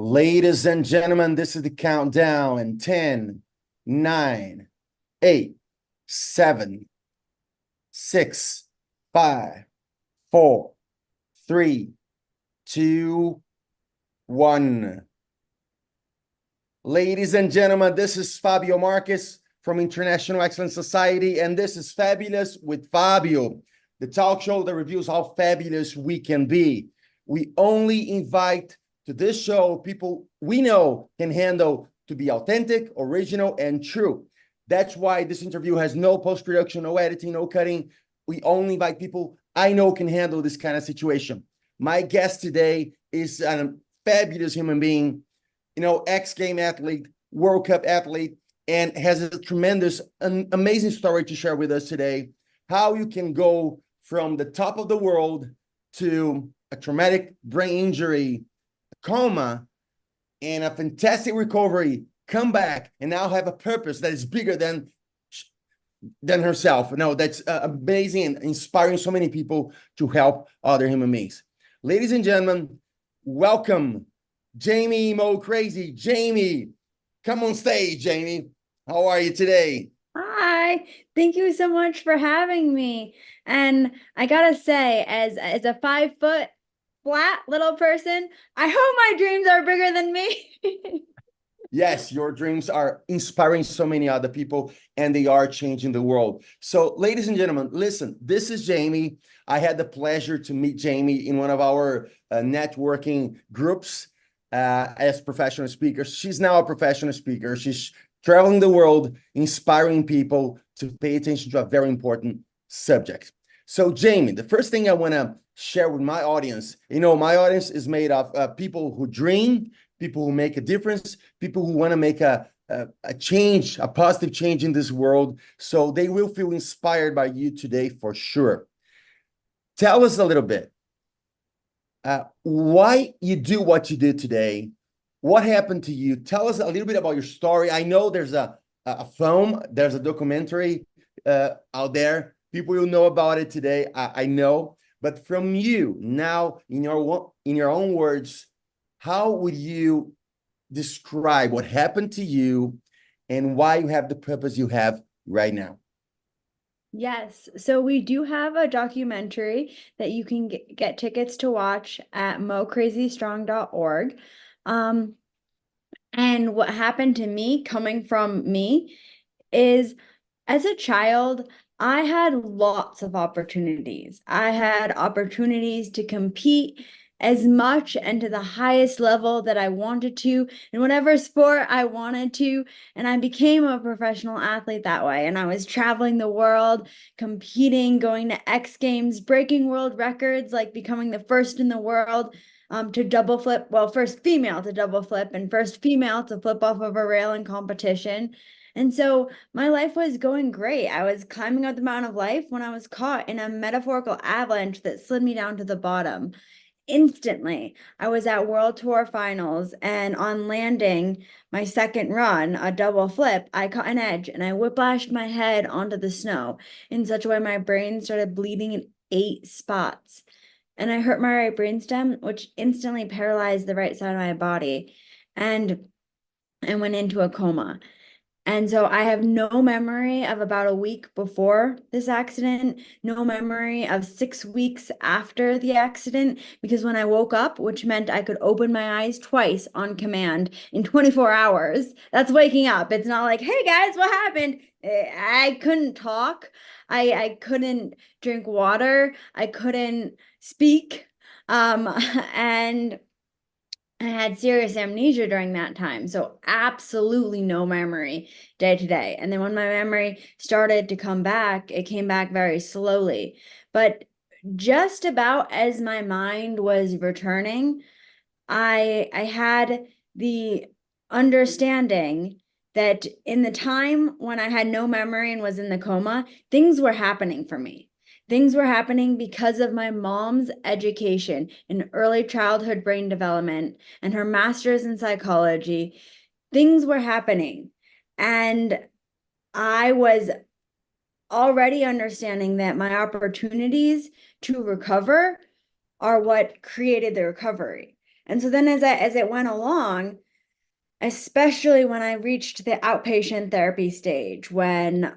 Ladies and gentlemen, this is the countdown in 10, 9, 8, 7, 6, 5, 4, 3, 2, 1. Ladies and gentlemen, this is Fabio Marques from International Excellence Society, and this is Fabulous with Fabio, the talk show that reviews how fabulous we can be. We only invite to this show people we know can handle to be authentic, original, and true. That's why this interview has no post-production, no editing, no cutting. We only invite people I know can handle this kind of situation. My guest today is a fabulous human being, X-Game athlete, World Cup athlete, and has a tremendous, amazing story to share with us today. How you can go from the top of the world to a traumatic brain injury, coma, and a fantastic recovery, come back and now have a purpose that is bigger than herself. No, that's amazing and inspiring so many people to help other human beings. Ladies and gentlemen, welcome Jeanee MoCrazy. Jeanee, come on stage, Jeanee. How are you today? Hi, thank you so much for having me. And I gotta say, as a 5 foot flat little person, I hope my dreams are bigger than me. Yes, your dreams are inspiring so many other people, and they are changing the world. So, ladies and gentlemen, listen, this is Jeanee. I had the pleasure to meet Jeanee in one of our networking groups as professional speakers. She's now a professional speaker. She's traveling the world, inspiring people to pay attention to a very important subject. So, Jeanee, the first thing I want to share with my audience, my audience is made of people who dream, people who make a difference, people who want to make a change, a positive change in this world. So they will feel inspired by you today for sure. Tell us a little bit why you do what you did today. What happened to you? Tell us a little bit about your story. I know there's a film, there's a documentary out there. People will know about it today. I know. But from you now, in your own words, how would you describe what happened to you and why you have the purpose you have right now? Yes, so we do have a documentary that you can get tickets to watch at MoCrazyStrong.org. Um, and what happened to me, coming from me, is as a child, I had lots of opportunities. I had opportunities to compete as much and to the highest level that I wanted to in whatever sport I wanted to. And I became a professional athlete that way. And I was traveling the world, competing, going to X Games, breaking world records, like becoming the first in the world to double flip. Well, first female to double flip and first female to flip off of a rail in competition. And so my life was going great. I was climbing up the mountain of life when I was caught in a metaphorical avalanche that slid me down to the bottom. Instantly, I was at World Tour finals, and on landing my second run, a double flip, I caught an edge and I whiplashed my head onto the snow in such a way my brain started bleeding in 8 spots. And I hurt my right brainstem, which instantly paralyzed the right side of my body. And I went into a coma. And so I have no memory of about a week before this accident, no memory of 6 weeks after the accident, because when I woke up, which meant I could open my eyes twice on command in 24 hours, that's waking up. It's not like, hey guys, what happened? I couldn't talk. I couldn't drink water. I couldn't speak. And I had serious amnesia during that time, so absolutely no memory day to day. And then when my memory started to come back, it came back very slowly. But just about as my mind was returning, I had the understanding that in the time when I had no memory and was in the coma, things were happening for me. Things were happening because of my mom's education in early childhood brain development and her master's in psychology. Things were happening. And I was already understanding that my opportunities to recover are what created the recovery. And so then as it went along, especially when I reached the outpatient therapy stage, when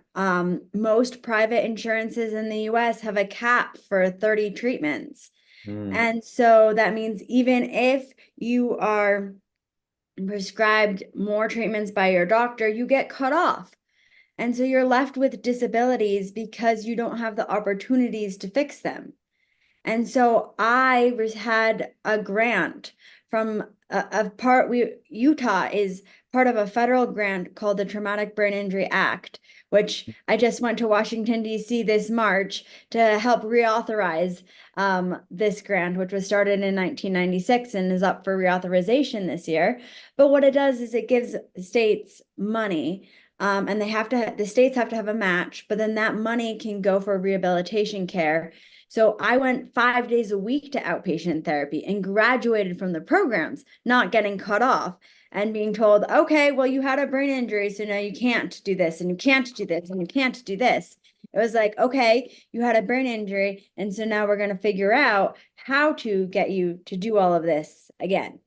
most private insurances in the US have a cap for 30 treatments. Mm. And so that means even if you are prescribed more treatments by your doctor, you get cut off. And so you're left with disabilities because you don't have the opportunities to fix them. And so I had a grant from a part Utah is part of a federal grant called the Traumatic Brain Injury Act, which I just went to Washington, D.C. this March to help reauthorize this grant, which was started in 1996 and is up for reauthorization this year. But what it does is it gives states money. And the states have to have a match, but then that money can go for rehabilitation care. So I went 5 days a week to outpatient therapy and graduated from the programs, not getting cut off and being told, okay, well, you had a brain injury, so now you can't do this and you can't do this and you can't do this. It was like, okay, you had a brain injury, and so now we're going to figure out how to get you to do all of this again.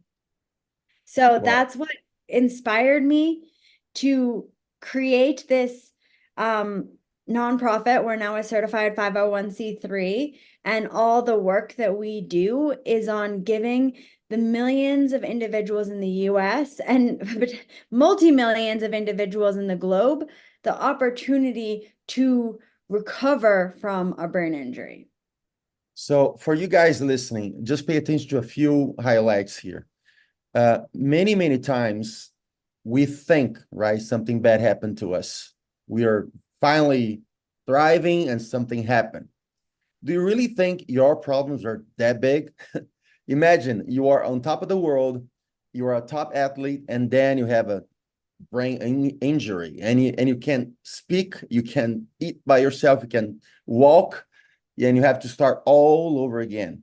So Wow. that's what inspired me to create this nonprofit. We're now a certified 501(c)(3), and all the work that we do is on giving the millions of individuals in the US and multi-millions of individuals in the globe the opportunity to recover from a brain injury. So for you guys listening, just pay attention to a few highlights here. Many times we think, right, something bad happened to us. We are finally thriving and something happened. Do you really think your problems are that big? Imagine you are on top of the world, you are a top athlete, and then you have a brain injury and you can't speak, you can eat by yourself, you can walk, and you have to start all over again.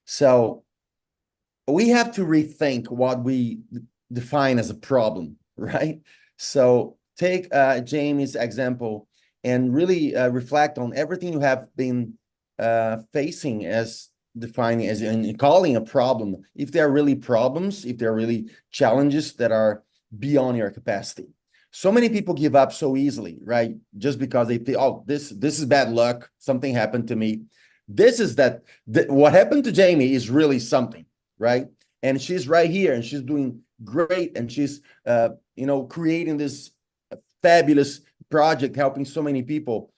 So we have to rethink what we define as a problem, right? So take Jamie's example and really reflect on everything you have been facing as defining as and calling a problem. If there are really problems, if there are really challenges that are beyond your capacity. So many people give up so easily, right? Just because they think, oh, this is bad luck. Something happened to me. This is what happened to Jamie is really something, right? And she's right here and she's doing great. And she's, creating this fabulous project, helping so many people.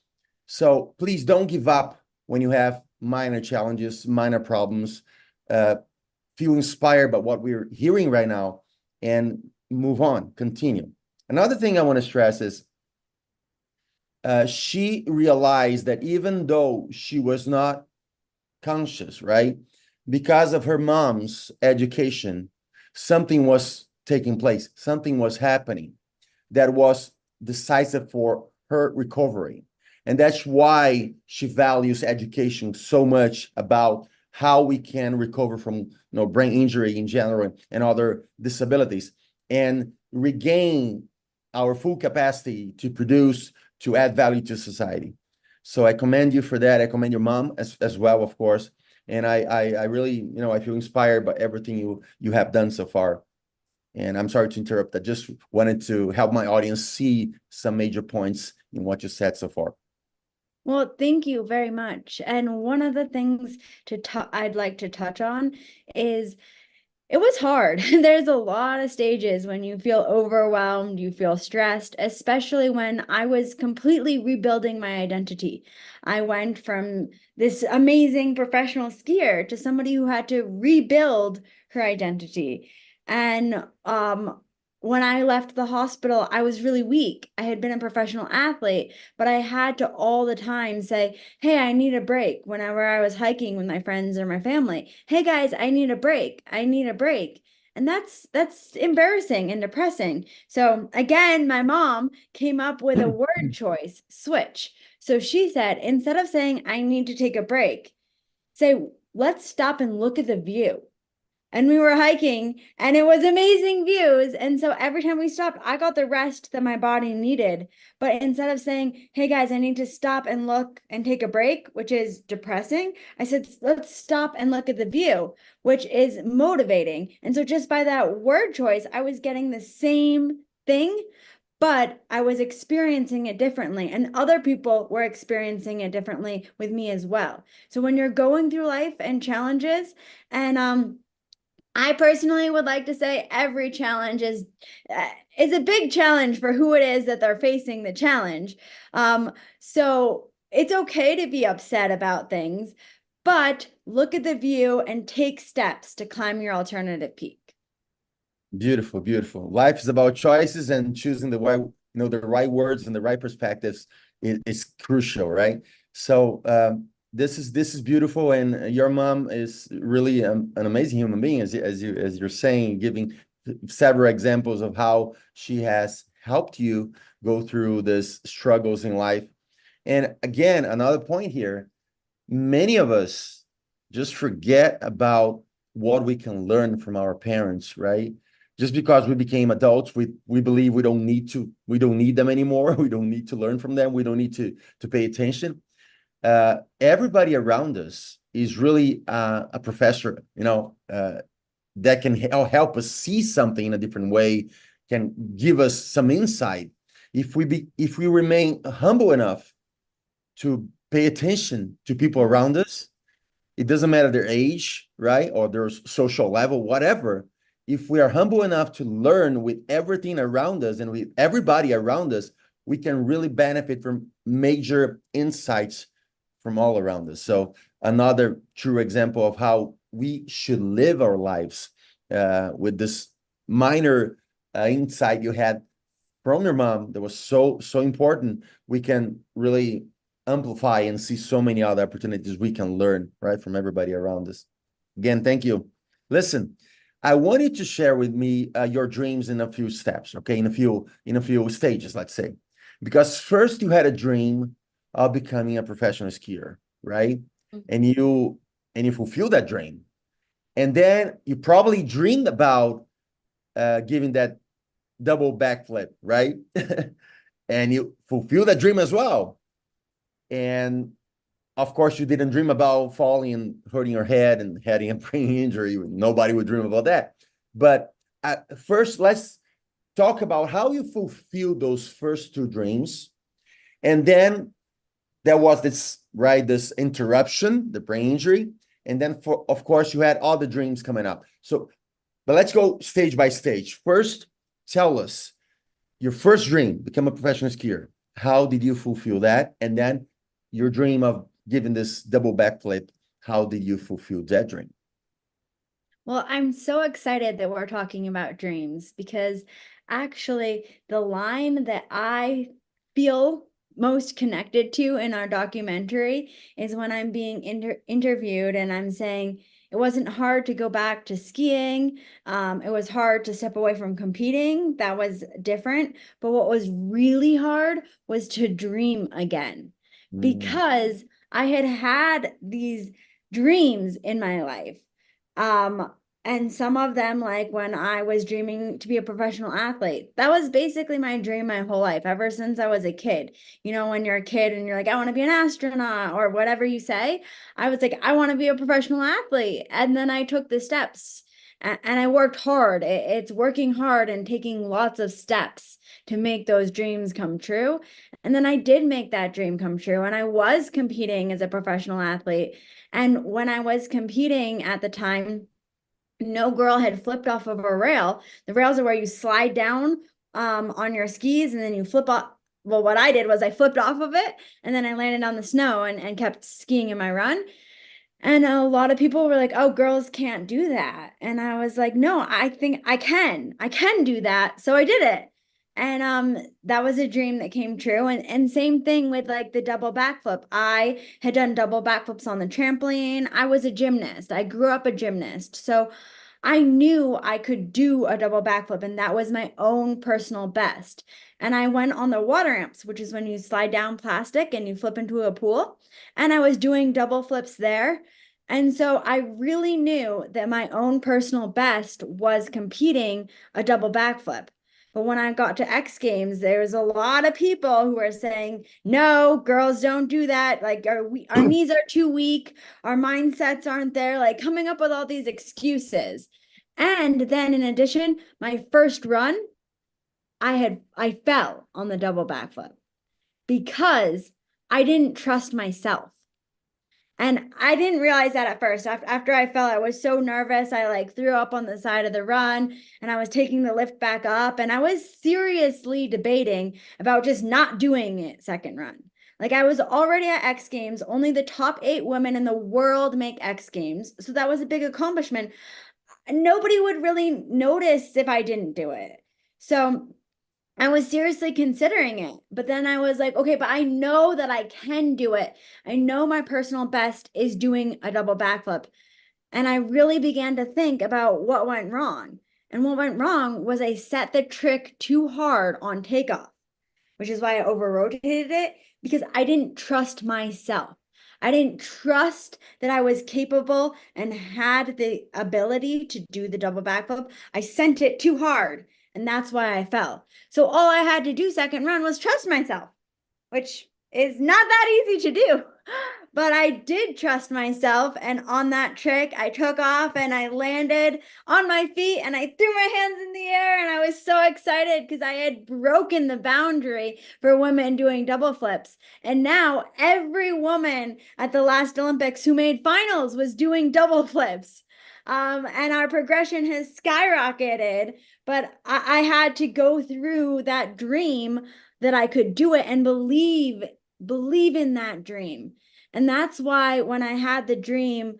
So please don't give up when you have minor challenges, minor problems. Feel inspired by what we're hearing right now and move on, continue. Another thing I want to stress is she realized that even though she was not conscious, right? Because of her mom's education, something was taking place, something was happening that was decisive for her recovery. And that's why she values education so much about how we can recover from brain injury in general and other disabilities and regain our full capacity to produce, to add value to society. So I commend you for that. I commend your mom as well, of course. And I really, I feel inspired by everything you have done so far. And I'm sorry to interrupt. I just wanted to help my audience see some major points in what you said so far. Well, thank you very much. And one of the things I'd like to touch on is it was hard. There's a lot of stages when you feel overwhelmed, you feel stressed, especially when I was completely rebuilding my identity. I went from this amazing professional skier to somebody who had to rebuild her identity. And when I left the hospital, I was really weak. I had been a professional athlete, but I had to all the time say, hey, I need a break whenever I was hiking with my friends or my family. Hey guys, I need a break. I need a break. And that's embarrassing and depressing. So again, my mom came up with a word choice, switch. So she said, instead of saying I need to take a break, say, let's stop and look at the view. and we were hiking and it was amazing views. And so every time we stopped, I got the rest that my body needed. But instead of saying, hey guys, I need to stop and look and take a break, which is depressing, I said, let's stop and look at the view, which is motivating. And so just by that word choice, I was getting the same thing, but I was experiencing it differently, and other people were experiencing it differently with me as well. So when you're going through life and challenges, and I personally would like to say every challenge is a big challenge for who it is that they're facing the challenge. So it's okay to be upset about things, but look at the view and take steps to climb your alternative peak. Beautiful, beautiful. Life is about choices, and choosing the right, the right words and the right perspectives is crucial, right? So this is beautiful, and your mom is really an amazing human being, as you're saying, giving several examples of how she has helped you go through this struggles in life. And again, another point here, many of us just forget about what we can learn from our parents, right? Just because we became adults, we believe we don't need them anymore. We don't need to learn from them. We don't need to pay attention. Everybody around us is really a professor, that can help us see something in a different way, can give us some insight. If we remain humble enough to pay attention to people around us, it doesn't matter their age, right? Or their social level, whatever. If we are humble enough to learn with everything around us and with everybody around us, we can really benefit from major insights from all around us. So another true example of how we should live our lives, with this minor insight you had from your mom that was so important, we can really amplify and see so many other opportunities we can learn, right, from everybody around us. Again, thank you. Listen, I want you to share with me your dreams in a few steps, okay, in a few stages, let's say. Because first you had a dream of becoming a professional skier, right? And you fulfilled that dream. And then you probably dreamed about giving that double backflip, right? And you fulfilled that dream as well. And of course, you didn't dream about falling and hurting your head and having a brain injury. Nobody would dream about that. But first, let's talk about how you fulfilled those first two dreams. And then there was this interruption, the brain injury. And then, of course, you had all the dreams coming up. So, but let's go stage by stage. First, tell us your first dream, become a professional skier. How did you fulfill that? And then your dream of giving this double backflip, how did you fulfill that dream? Well, I'm so excited that we're talking about dreams, because actually the line that I feel most connected to in our documentary is when I'm being interviewed and I'm saying it wasn't hard to go back to skiing. It was hard to step away from competing. That was different. But what was really hard was to dream again, because I had had these dreams in my life. And some of them, like when I was dreaming to be a professional athlete, that was basically my dream my whole life, ever since I was a kid. You know, when you're a kid and you're like, I want to be an astronaut or whatever you say, I was like, I want to be a professional athlete. And then I took the steps and I worked hard. It's working hard and taking lots of steps to make those dreams come true. And then I did make that dream come true. And I was competing as a professional athlete. And when I was competing at the time, no girl had flipped off of a rail. The rails are where you slide down on your skis and then you flip off. Well, what I did was I flipped off of it and then I landed on the snow and kept skiing in my run. And a lot of people were like, oh, girls can't do that. And I was like, no, I think I can. I can do that. So I did it. And that was a dream that came true. And same thing with like the double backflip. I had done double backflips on the trampoline. I was a gymnast. I grew up a gymnast. So I knew I could do a double backflip, and that was my own personal best. And I went on the water ramps, which is when you slide down plastic and you flip into a pool. And I was doing double flips there. And so I really knew that my own personal best was competing a double backflip. But when I got to X Games, there was a lot of people who were saying, no, girls don't do that. Like our knees are too weak, our mindsets aren't there, like coming up with all these excuses. And then in addition, my first run, I fell on the double backflip because I didn't trust myself. And I didn't realize that at first. After I fell, I was so nervous. I like threw up on the side of the run and I was taking the lift back up. And I was seriously debating about just not doing it second run. Like I was already at X Games. Only the top 8 women in the world make X Games. So that was a big accomplishment. Nobody would really notice if I didn't do it. So I was seriously considering it, but then I was like, okay, but I know that I can do it. I know my personal best is doing a double backflip. And I really began to think about what went wrong. And what went wrong was I set the trick too hard on takeoff, which is why I over rotated it because I didn't trust myself. I didn't trust that I was capable and had the ability to do the double backflip. I sent it too hard, and that's why I fell. So all I had to do second run was trust myself, which is not that easy to do. But I did trust myself. And on that trick, I took off and I landed on my feet and I threw my hands in the air. And I was so excited because I had broken the boundary for women doing double flips. And now every woman at the last Olympics who made finals was doing double flips. And our progression has skyrocketed. But I had to go through that dream that I could do it and believe in that dream. And that's why when I had the dream,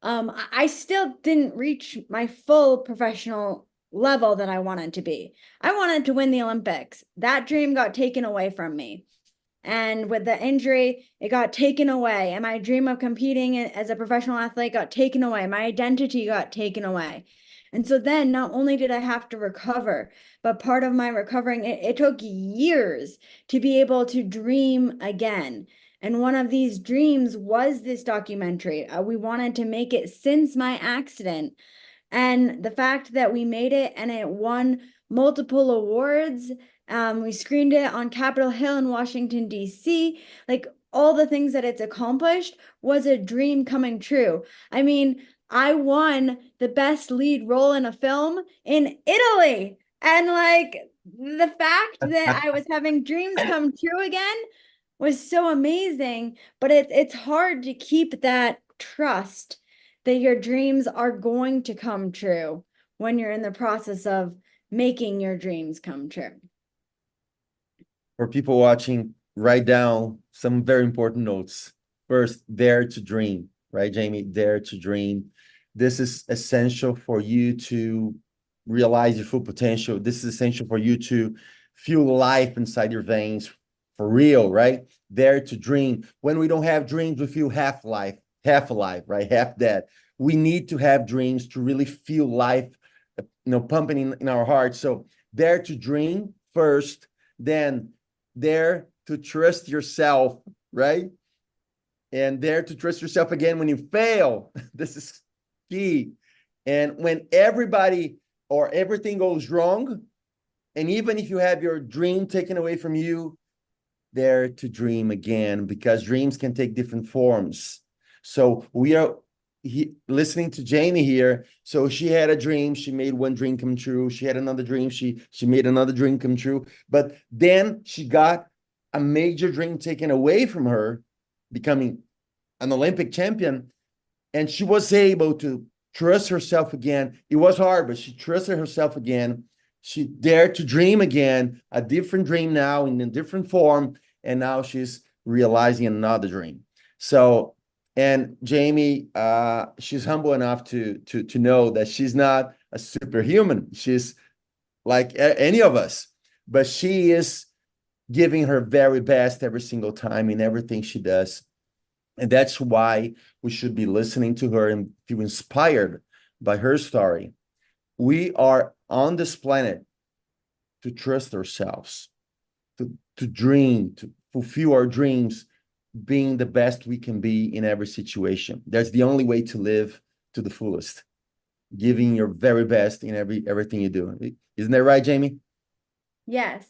I still didn't reach my full professional level that I wanted to be. I wanted to win the Olympics. That dream got taken away from me. And with the injury, it got taken away. And my dream of competing as a professional athlete got taken away. My identity got taken away. And so then not only did I have to recover, but part of my recovering, it took years to be able to dream again. And one of these dreams was this documentary. We wanted to make it since my accident. And the fact that we made it and it won multiple awards, we screened it on Capitol Hill in Washington, D.C. Like all the things that it's accomplished was a dream coming true. I mean, I won the best lead role in a film in Italy. And like the fact that I was having dreams come true again was so amazing. But it's hard to keep that trust that your dreams are going to come true when you're in the process of making your dreams come true. For people watching, write down some very important notes. First, dare to dream, right, Jamie? Dare to dream. This is essential for you to realize your full potential. This is essential for you to feel life inside your veins for real, right? Dare to dream. When we don't have dreams, we feel half alive, right? Half dead. We need to have dreams to really feel life, pumping in our hearts. So dare to dream first, then dare to trust yourself, right? And dare to trust yourself again when you fail. This is key. And when everybody or everything goes wrong, and even if you have your dream taken away from you, dare to dream again, because dreams can take different forms. So we are listening to Jeanee here. So she had a dream. She made one dream come true. She had another dream. She made another dream come true. But then she got a major dream taken away from her, becoming an Olympic champion. And she was able to trust herself again. It was hard, but she trusted herself again. She dared to dream again, a different dream now in a different form. And now she's realizing another dream. So, and Jeanee, she's humble enough to know that she's not a superhuman. She's like any of us, but she is giving her very best every single time in everything she does. And that's why we should be listening to her and feel inspired by her story. We are on this planet to trust ourselves, to dream, to fulfill our dreams, being the best we can be in every situation. That's the only way to live to the fullest, giving your very best in everything you do. Isn't that right, Jamie? Yes.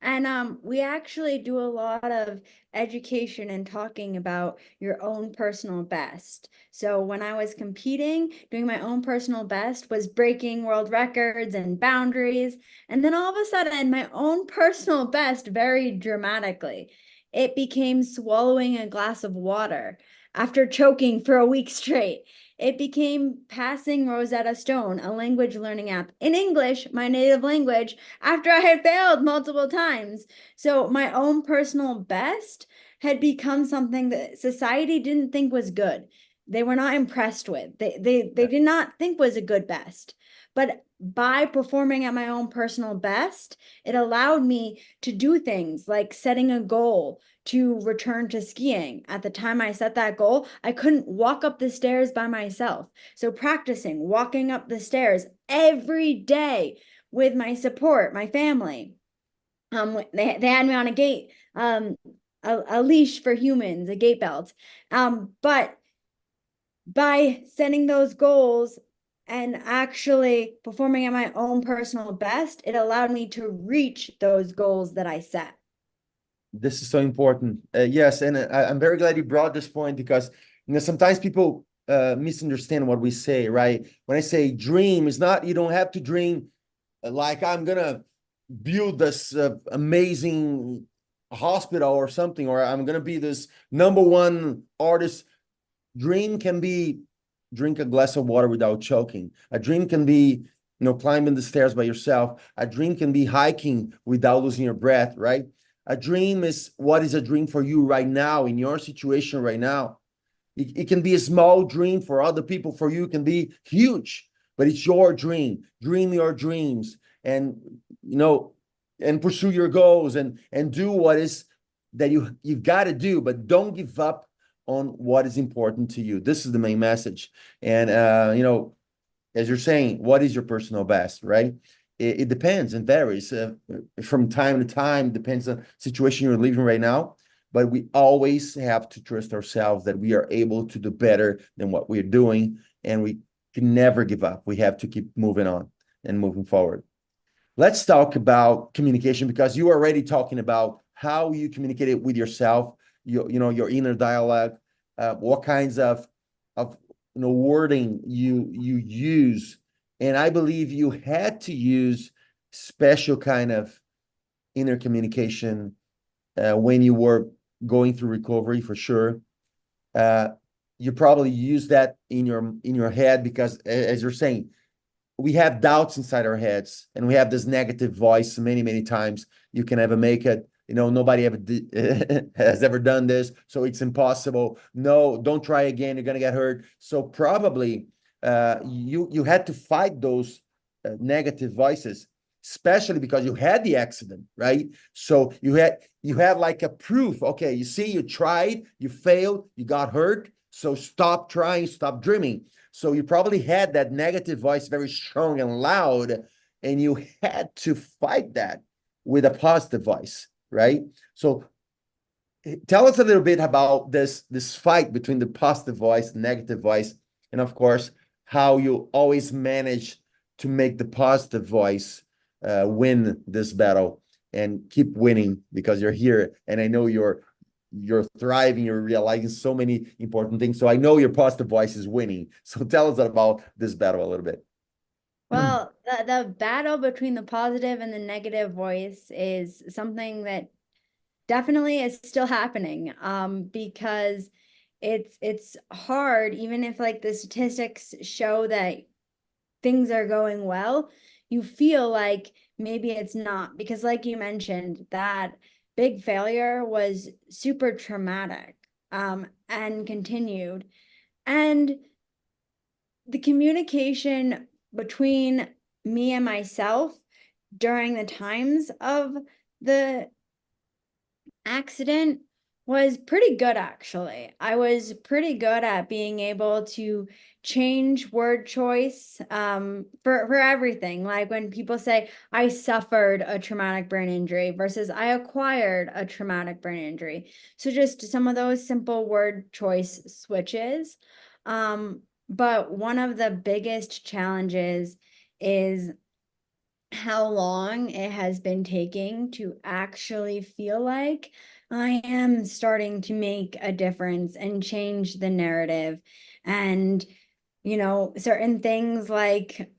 And we actually do a lot of education and talking about your own personal best. So when I was competing, doing my own personal best was breaking world records and boundaries. And then all of a sudden, my own personal best varied dramatically. It became swallowing a glass of water after choking for a week straight. It became passing Rosetta Stone, a language learning app in English, my native language, after I had failed multiple times. So my own personal best had become something that society didn't think was good. They were not impressed with. They did not think was a good best. But by performing at my own personal best, it allowed me to do things like setting a goal to return to skiing. At the time I set that goal, I couldn't walk up the stairs by myself. So practicing walking up the stairs every day with my support, my family. They had me on a gate, a leash for humans, a gate belt. But by setting those goals and actually performing at my own personal best, it allowed me to reach those goals that I set. This is so important. Yes, and I'm very glad you brought this point because sometimes people misunderstand what we say, right? When I say dream, it's not, you don't have to dream like I'm gonna build this amazing hospital or something, or I'm gonna be this #1 artist. Dream can be drink a glass of water without choking. A dream can be, climbing the stairs by yourself. A dream can be hiking without losing your breath, right? A dream is what is a dream for you right now in your situation right now. It can be a small dream for other people. For you, it can be huge, but it's your dream. Dream your dreams, and and pursue your goals, and do what is that you've got to do, but don't give up on what is important to you. This is the main message. And as you're saying, what is your personal best, right? It depends and varies from time to time, depends on the situation you're living right now. But we always have to trust ourselves that we are able to do better than what we're doing. And we can never give up. We have to keep moving on and moving forward. Let's talk about communication, because you are already talking about how you communicate with yourself, your inner dialogue, what kinds of wording you use. And I believe you had to use special kind of inner communication when you were going through recovery, for sure. You probably use that in your head because, as you're saying, we have doubts inside our heads, and we have this negative voice many times. You can never make it. Nobody ever has ever done this, so it's impossible. No, don't try again. You're gonna get hurt. So probably you had to fight those negative voices, especially because you had the accident, right? So you had like a proof. Okay, you see, you tried, you failed, you got hurt. So stop trying, stop dreaming. So you probably had that negative voice very strong and loud, and you had to fight that with a positive voice, right? So tell us a little bit about this fight between the positive voice, negative voice, and of course, how you always manage to make the positive voice win this battle and keep winning, because you're here, and I know you're thriving, you're realizing so many important things. So I know your positive voice is winning. So tell us about this battle a little bit. Well, the battle between the positive and the negative voice is something that definitely is still happening, because it's hard, even if like the statistics show that things are going well, you feel like maybe it's not, because like you mentioned, that big failure was super traumatic, and continued. And the communication between me and myself during the times of the accident was pretty good, actually. I was pretty good at being able to change word choice for everything. Like when people say, I suffered a traumatic brain injury versus I acquired a traumatic brain injury. So just some of those simple word choice switches. But one of the biggest challenges is how long it has been taking to actually feel like I am starting to make a difference and change the narrative. And, certain things like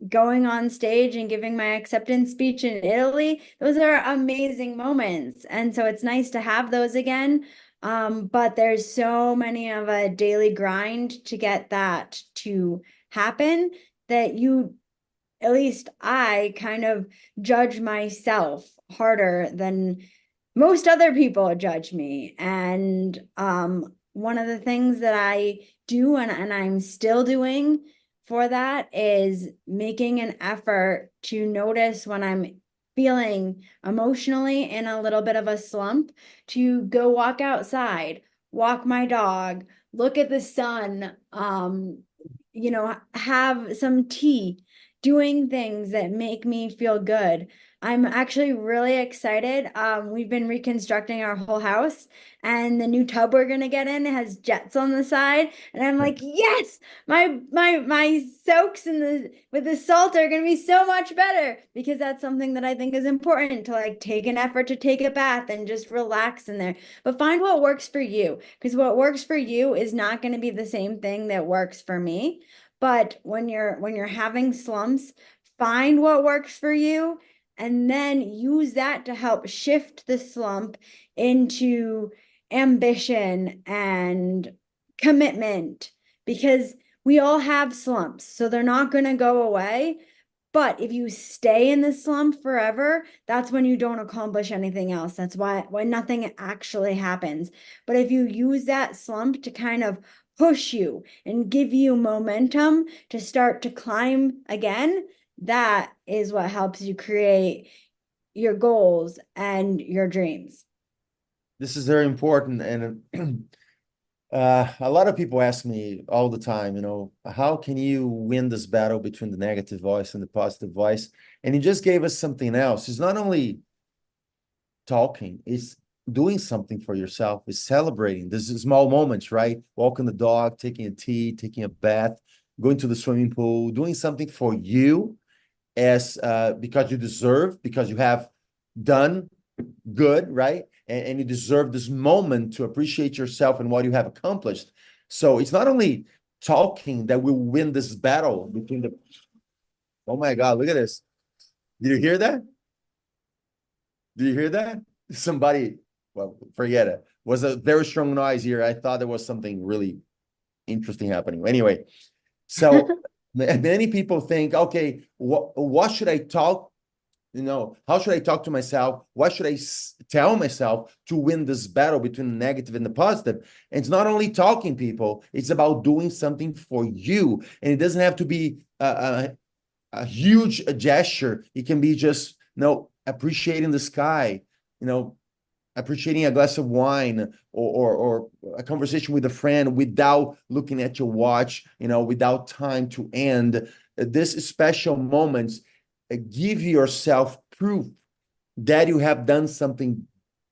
going on stage and giving my acceptance speech in Italy, those are amazing moments. And so it's nice to have those again. But there's so many of a daily grind to get that to happen that at least I kind of judge myself harder than most other people judge me. And one of the things that I do and I'm still doing for that is making an effort to notice when I'm feeling emotionally in a little bit of a slump, to go walk outside, walk my dog, look at the sun, have some tea, doing things that make me feel good. I'm actually really excited. We've been reconstructing our whole house, and the new tub we're gonna get in has jets on the side. And I'm like, yes, my soaks in the with the salt are gonna be so much better, because that's something that I think is important, to like take an effort to take a bath and just relax in there. But find what works for you, because what works for you is not going to be the same thing that works for me. But when you're having slumps, find what works for you and then use that to help shift the slump into ambition and commitment, because we all have slumps, so they're not going to go away. But if you stay in the slump forever, that's when you don't accomplish anything else. That's why nothing actually happens. But if you use that slump to kind of push you and give you momentum to start to climb again, that is what helps you create your goals and your dreams. This is very important. And a lot of people ask me all the time, how can you win this battle between the negative voice and the positive voice? And you just gave us something else. It's not only talking, it's doing something for yourself, it's celebrating. This is small moments, right? Walking the dog, taking a tea, taking a bath, going to the swimming pool, doing something for you as because you deserve, because you have done good, right? And you deserve this moment to appreciate yourself and what you have accomplished. So it's not only talking that will win this battle between the, oh my God, look at this. Did you hear that? Did you hear that? Somebody, well, forget it. Was a very strong noise here. I thought there was something really interesting happening. Anyway, so many people think, okay, what should I talk? How should I talk to myself? What should I tell myself to win this battle between the negative and the positive? And it's not only talking, people. It's about doing something for you. And it doesn't have to be a huge gesture. It can be just, appreciating the sky, appreciating a glass of wine, or a conversation with a friend without looking at your watch, without time to end. This special moments give yourself proof that you have done something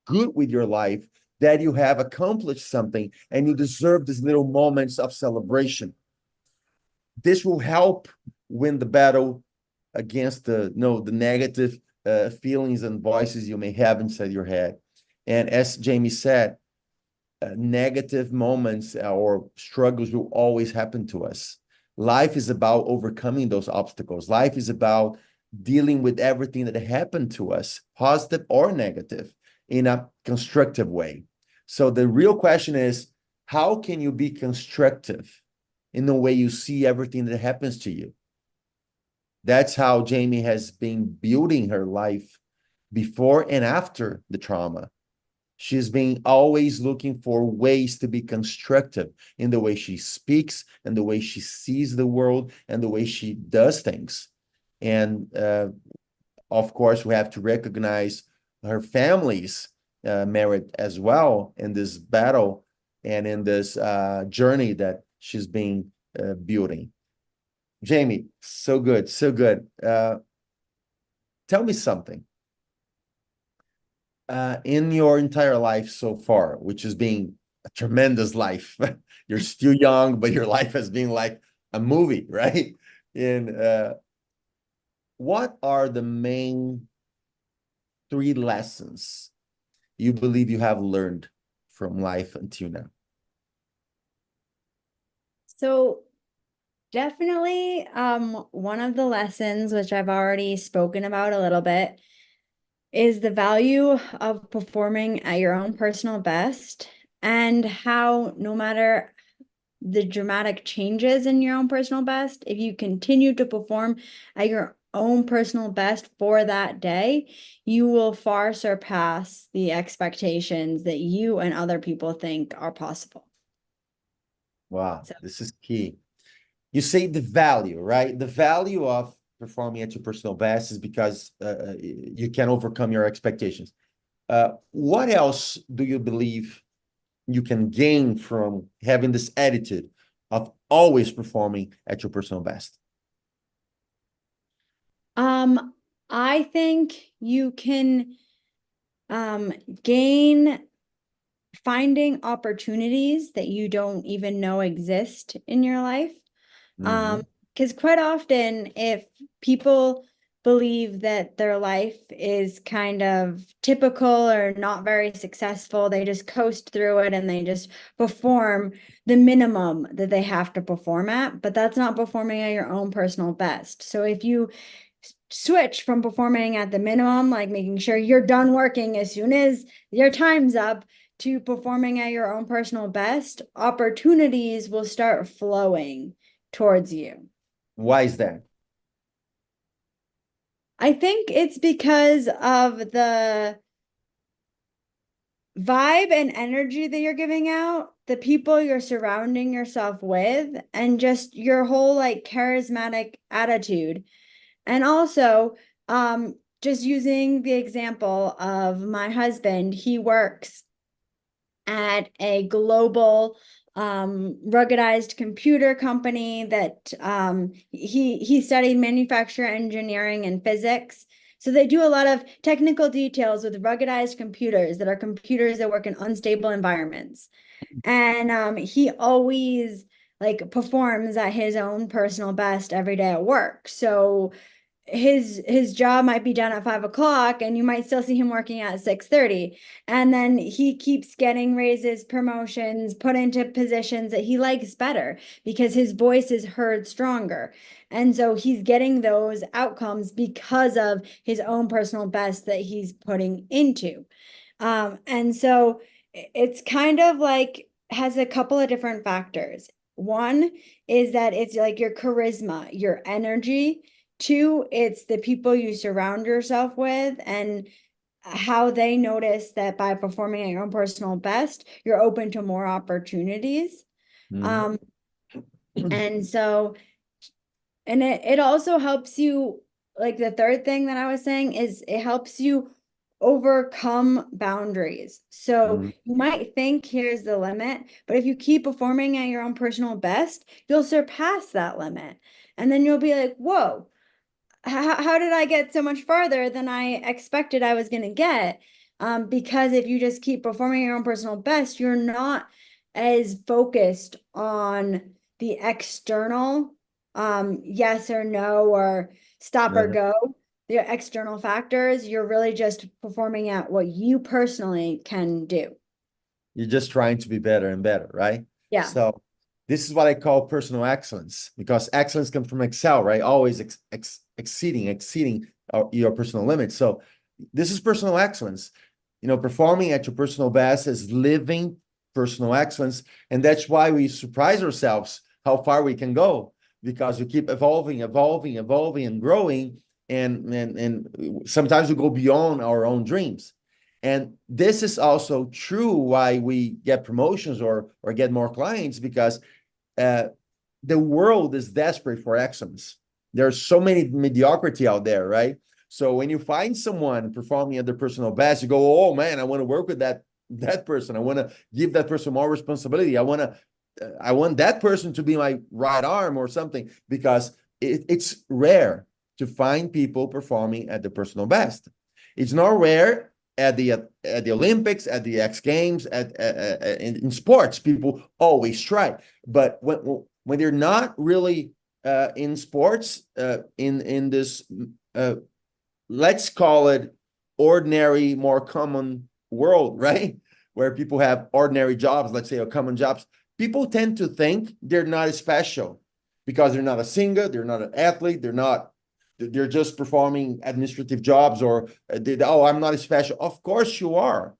good with your life, that you have accomplished something, and you deserve these little moments of celebration. This will help win the battle against the negative feelings and voices you may have inside your head. And as Jamie said, negative moments or struggles will always happen to us. Life is about overcoming those obstacles. Life is about dealing with everything that happened to us, positive or negative, in a constructive way. So the real question is, how can you be constructive in the way you see everything that happens to you? That's how Jamie has been building her life before and after the trauma. She's been always looking for ways to be constructive in the way she speaks and the way she sees the world and the way she does things. And of course, we have to recognize her family's merit as well in this battle and in this journey that she's been building. Jeanee, so good, so good. Tell me something. In your entire life so far, which has been a tremendous life, you're still young, but your life has been like a movie, right? And what are the main 3 lessons you believe you have learned from life until now? So definitely, one of the lessons, which I've already spoken about a little bit, is the value of performing at your own personal best, and how no matter the dramatic changes in your own personal best, if you continue to perform at your own personal best for that day, you will far surpass the expectations that you and other people think are possible. Wow, So, this is key. You say the value, right? The value of performing at your personal best is because you can overcome your expectations. What else do you believe you can gain from having this attitude of always performing at your personal best? I think you can gain finding opportunities that you don't even know exist in your life. Mm-hmm. Because quite often, if people believe that their life is kind of typical or not very successful, they just coast through it and they just perform the minimum that they have to perform at. But that's not performing at your own personal best. So if you switch from performing at the minimum, like making sure you're done working as soon as your time's up, to performing at your own personal best, opportunities will start flowing towards you. Why is that? I think it's because of the vibe and energy that you're giving out, the people you're surrounding yourself with, and just your whole like charismatic attitude. And also, just using the example of my husband, he works at a global ruggedized computer company that he studied manufacturing engineering and physics. So they do a lot of technical details with ruggedized computers that are computers that work in unstable environments. And he always like performs at his own personal best every day at work. So his job might be done at 5 o'clock and you might still see him working at 6:30, and then he keeps getting raises, promotions, put into positions that he likes better because his voice is heard stronger, and so he's getting those outcomes because of his own personal best that he's putting into. And so it's kind of like has a couple of different factors. One is that it's like your charisma, your energy. Two, it's the people you surround yourself with and how they notice that by performing at your own personal best, you're open to more opportunities. Mm-hmm. Um, and so, and it also helps you, like the third thing that I was saying is it helps you overcome boundaries. So Mm-hmm. you might think here's the limit, but if you keep performing at your own personal best, you'll surpass that limit. And then you'll be like, whoa, how did I get so much farther than I expected I was going to get? Because if you just keep performing your own personal best, you're not as focused on the external, yes or no, or stop or go, the external factors. You're really just performing at what you personally can do. You're just trying to be better and better, right? Yeah. So this is what I call personal excellence, because excellence comes from excel, right? Always exceeding your personal limits. So this is personal excellence. You know, performing at your personal best is living personal excellence. And that's why we surprise ourselves how far we can go, because we keep evolving and growing. And sometimes we go beyond our own dreams. And this is also true why we get promotions or get more clients, because uh, the world is desperate for excellence. There's so many mediocrity out there, right? So when you find someone performing at their personal best, you go, oh man, I want to work with that person. I want to give that person more responsibility. I want that person to be my right arm or something, because it's rare to find people performing at their personal best. It's not rare at the Olympics, at the X Games, in sports. People always try, but when they're not really in sports, in this let's call it ordinary, more common world, right? Where people have ordinary jobs, let's say, or common jobs, people tend to think they're not as special because they're not a singer, they're not an athlete, they're just performing administrative jobs, or oh, I'm not as special. Of course you are.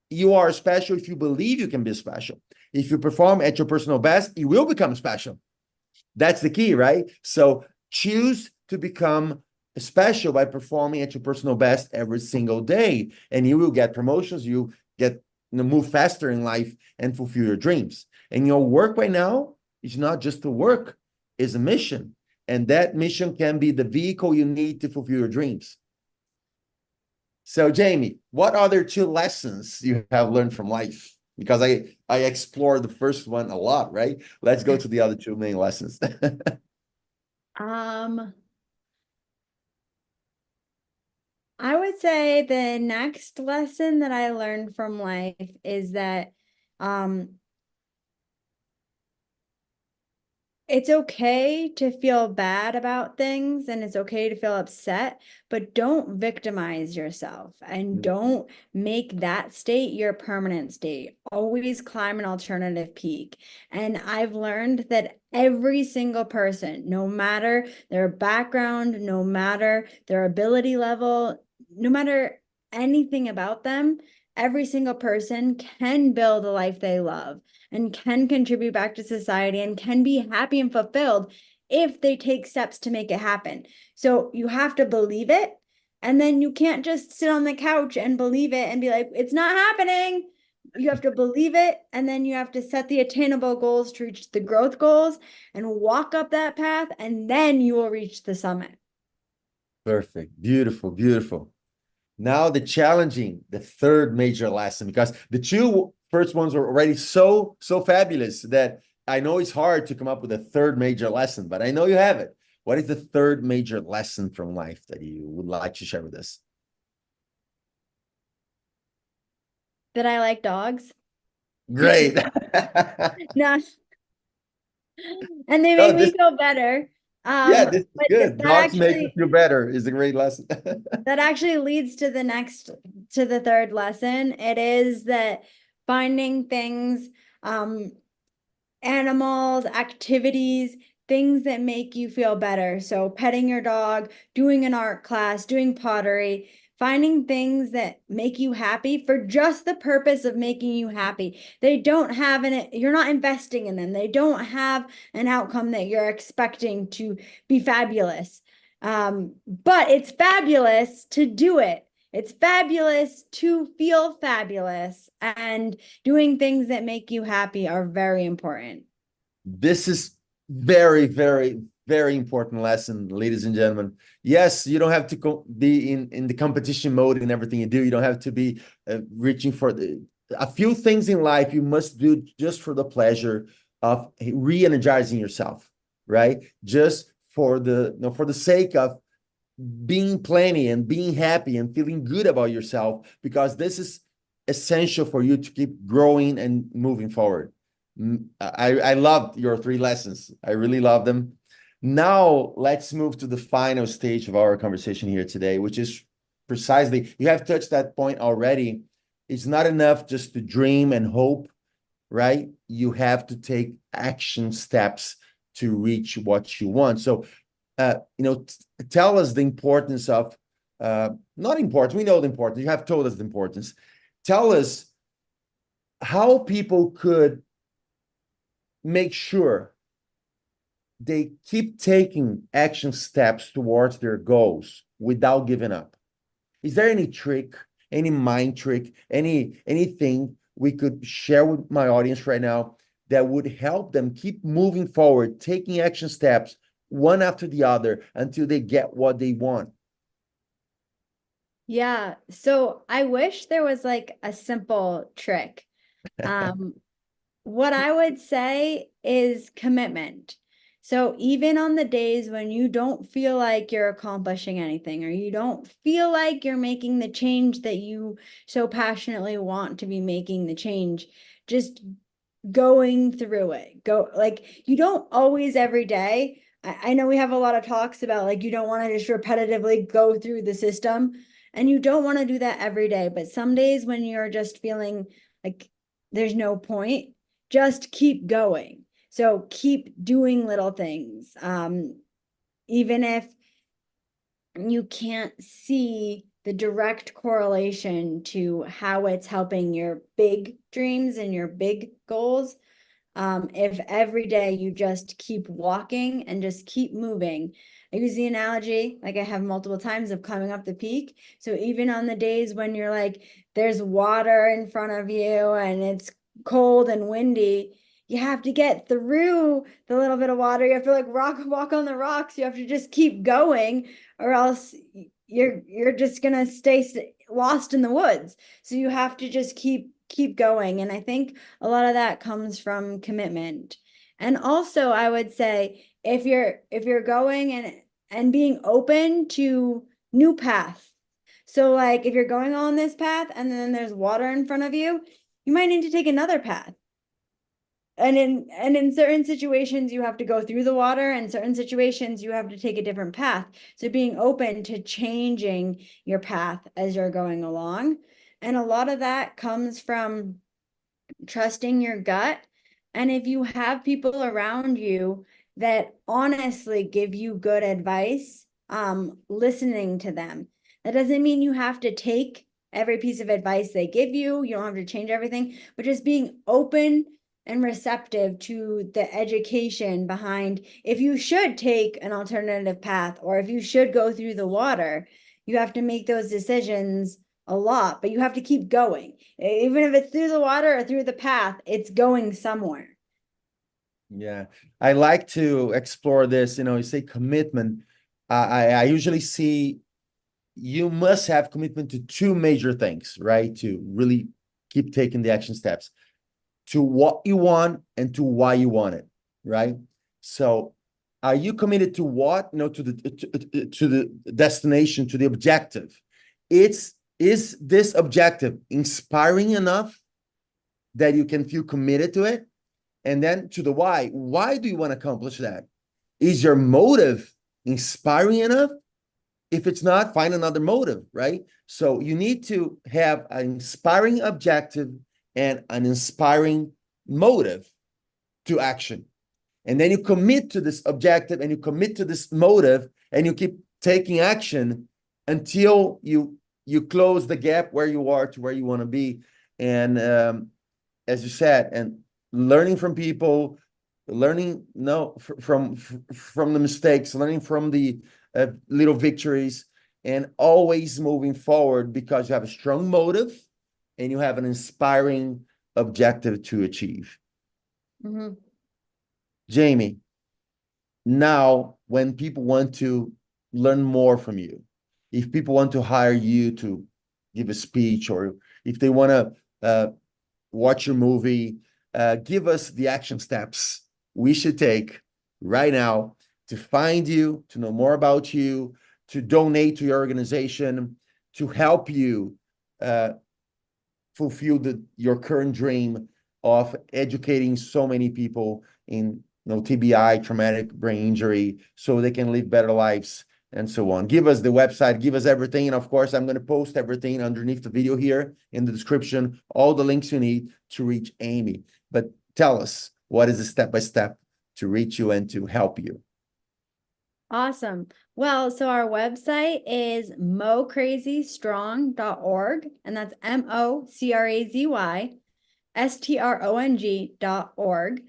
You are special if you believe you can be special. If you perform at your personal best, you will become special. That's the key, right? So choose to become special by performing at your personal best every single day, and you will get promotions. You get move faster in life and fulfill your dreams. And your work right now is not just to work; it's a mission, and that mission can be the vehicle you need to fulfill your dreams. So, Jeanee, what other 2 lessons you have learned from life? Because I explored the first one a lot, right? Let's go to the other 2 main lessons. I would say the next lesson that I learned from life is that it's okay to feel bad about things, and it's okay to feel upset, but don't victimize yourself and don't make that state your permanent state. Always climb an alternative peak. And I've learned that every single person, no matter their background, no matter their ability level, no matter anything about them, every single person can build a life they love and can contribute back to society and can be happy and fulfilled if they take steps to make it happen. So you have to believe it. And then you can't just sit on the couch and believe it and be like, it's not happening. You have to believe it. And then you have to set the attainable goals to reach the growth goals and walk up that path. And then you will reach the summit. Perfect. Beautiful, beautiful. Now the 3rd major lesson, because the 2 first ones are already so fabulous that I know it's hard to come up with a 3rd major lesson, but I know you have it. What is the 3rd major lesson from life that you would like to share with us? That I like dogs. Great. No. And they No, make me feel better. yeah, this is But good. that Dogs make you actually feel better is a great lesson. that actually leads to the 3rd lesson. It is that finding things, animals, activities, things that make you feel better. So petting your dog, doing an art class, doing pottery, finding things that make you happy for just the purpose of making you happy. They don't have you're not investing in them. They don't have an outcome that you're expecting to be fabulous. But it's fabulous to do it. It's fabulous to feel fabulous, and doing things that make you happy are very important. This is very, very, very important lesson, ladies and gentlemen. Yes, you don't have to be in the competition mode in everything you do. You don't have to be reaching for a few things in life you must do just for the pleasure of re-energizing yourself, right? Just for the sake of being plenty and being happy and feeling good about yourself, because this is essential for you to keep growing and moving forward. I loved your 3 lessons. I really love them. Now let's move to the final stage of our conversation here today, which is precisely, you have touched that point already. It's not enough just to dream and hope, right? You have to take action steps to reach what you want. So tell us the importance of, not important, we know the importance, you have told us the importance. Tell us how people could make sure they keep taking action steps towards their goals without giving up. Is there any trick, any mind trick, anything we could share with my audience right now that would help them keep moving forward, taking action steps one after the other until they get what they want? Yeah. So I wish there was like a simple trick. Um, what I would say is commitment. So even on the days when you don't feel like you're accomplishing anything, or you don't feel like you're making the change that you so passionately want to be making the change, just going through it. Go like you don't always every day. I know we have a lot of talks about like you don't want to just repetitively go through the system, and you don't want to do that every day. But some days when you're just feeling like there's no point, just keep going. So keep doing little things. Even if you can't see the direct correlation to how it's helping your big dreams and your big goals. If every day you just keep walking and just keep moving. I use the analogy, like I have multiple times, of climbing up the peak. So even on the days when you're like, there's water in front of you and it's cold and windy, you have to get through the little bit of water. You have to like walk on the rocks. You have to just keep going, or else you're just gonna stay lost in the woods. So you have to just keep going. And I think a lot of that comes from commitment. And also, I would say if you're going and being open to new paths. So like if you're going on this path and then there's water in front of you, you might need to take another path. And in certain situations you have to go through the water, and certain situations you have to take a different path. So being open to changing your path as you're going along. And a lot of that comes from trusting your gut. And if you have people around you that honestly give you good advice, listening to them. That doesn't mean you have to take every piece of advice they give you. You don't have to change everything, but just being open and receptive to the education behind if you should take an alternative path or if you should go through the water. You have to make those decisions a lot, but you have to keep going. Even if it's through the water or through the path, it's going somewhere. Yeah, I like to explore this. You say commitment. I usually see you must have commitment to two major things, right? To really keep taking the action steps to what you want and to why you want it, right? So, are you committed to what? No, to the destination, to the objective. Is this objective inspiring enough that you can feel committed to it? And then to the why. Why do you want to accomplish that? Is your motive inspiring enough? If it's not, find another motive, right? So you need to have an inspiring objective and an inspiring motive to action. And then you commit to this objective and you commit to this motive and you keep taking action until you close the gap where you are to where you want to be. And as you said, and learning from people, learning no from the mistakes, learning from the little victories, and always moving forward because you have a strong motive and you have an inspiring objective to achieve. Mm-hmm. Jamie, now when people want to learn more from you, if people want to hire you to give a speech, or if they want to watch your movie, give us the action steps we should take right now to find you, to know more about you, to donate to your organization, to help you fulfill your current dream of educating so many people in TBI, traumatic brain injury, so they can live better lives and so on. Give us the website, give us everything. And of course, I'm going to post everything underneath the video here in the description, all the links you need to reach Amy. But tell us, what is the step-by-step to reach you and to help you? Awesome. Well, so our website is mocrazystrong.org, and that's MoCrazyStrong.org.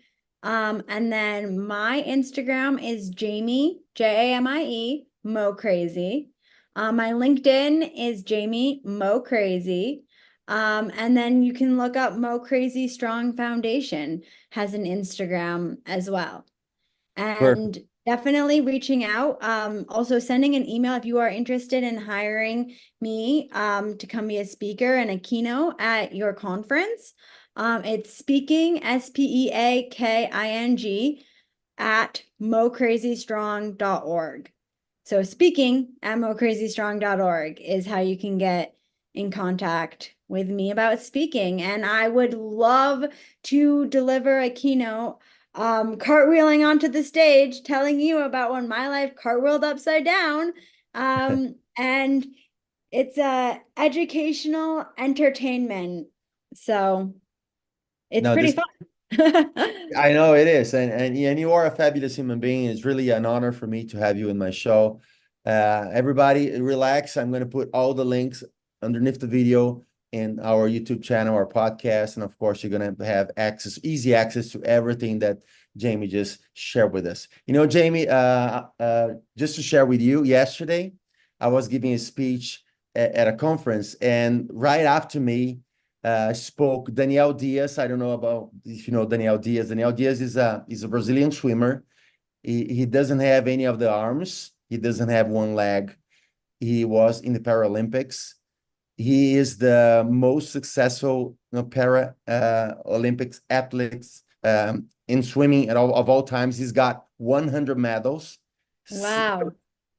And then my Instagram is Jamie, Jamie, MoCrazy. My LinkedIn is Jamie MoCrazy. And then you can look up MoCrazy Strong Foundation has an Instagram as well. And Perfect. Definitely reaching out. Also sending an email if you are interested in hiring me to come be a speaker and a keynote at your conference. It's speaking, SPEAKING, at MoCrazyStrong.org. So speaking at MoCrazyStrong.org is how you can get in contact with me about speaking. And I would love to deliver a keynote cartwheeling onto the stage, telling you about when my life cartwheeled upside down. And it's a educational entertainment. So it's No, pretty this fun. I know it is, and you are a fabulous human being. It's really an honor for me to have you in my show. Everybody, relax. I'm going to put all the links underneath the video in our YouTube channel, our podcast, and of course, you're going to have easy access to everything that Jeanee just shared with us. You know, Jeanee, just to share with you, yesterday I was giving a speech at a conference, and right after me spoke Daniel Diaz. I don't know about if you know Daniel Diaz. Daniel Diaz is a Brazilian swimmer. He doesn't have any of the arms. He doesn't have one leg. He was in the Paralympics. He is the most successful para Olympics athletes in swimming of all times. He's got 100 medals, Wow.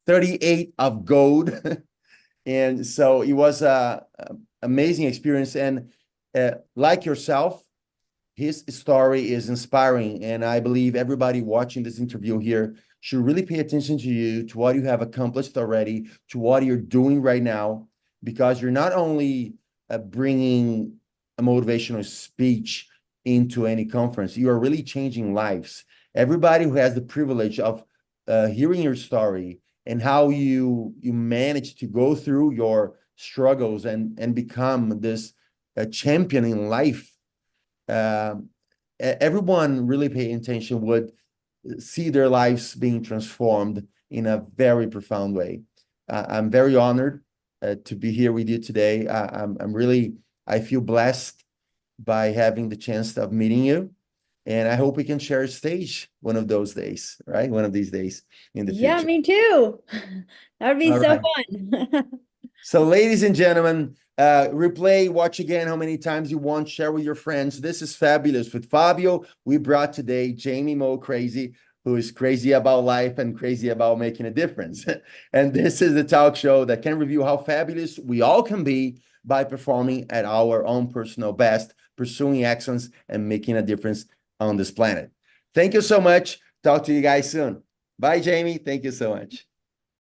38 of gold. And so it was a amazing experience. And like yourself, his story is inspiring. And I believe everybody watching this interview here should really pay attention to you, to what you have accomplished already, to what you're doing right now, because you're not only bringing a motivational speech into any conference, you are really changing lives. Everybody who has the privilege of hearing your story and how you manage to go through your struggles and become this champion in life, everyone really paying attention would see their lives being transformed in a very profound way. I'm very honored to be here with you today. I feel blessed by having the chance of meeting you. And I hope we can share a stage one of those days, right? One of these days in the Yeah, future. me too. That would be All so right. fun. So, ladies and gentlemen, replay, watch again how many times you want, share with your friends. This is Fabulous with Fabio. We brought today Jeanee MoCrazy, who is crazy about life and crazy about making a difference. And this is the talk show that can review how fabulous we all can be by performing at our own personal best, pursuing excellence, and making a difference on this planet. Thank you so much. Talk to you guys soon. Bye, Jeanee. Thank you so much.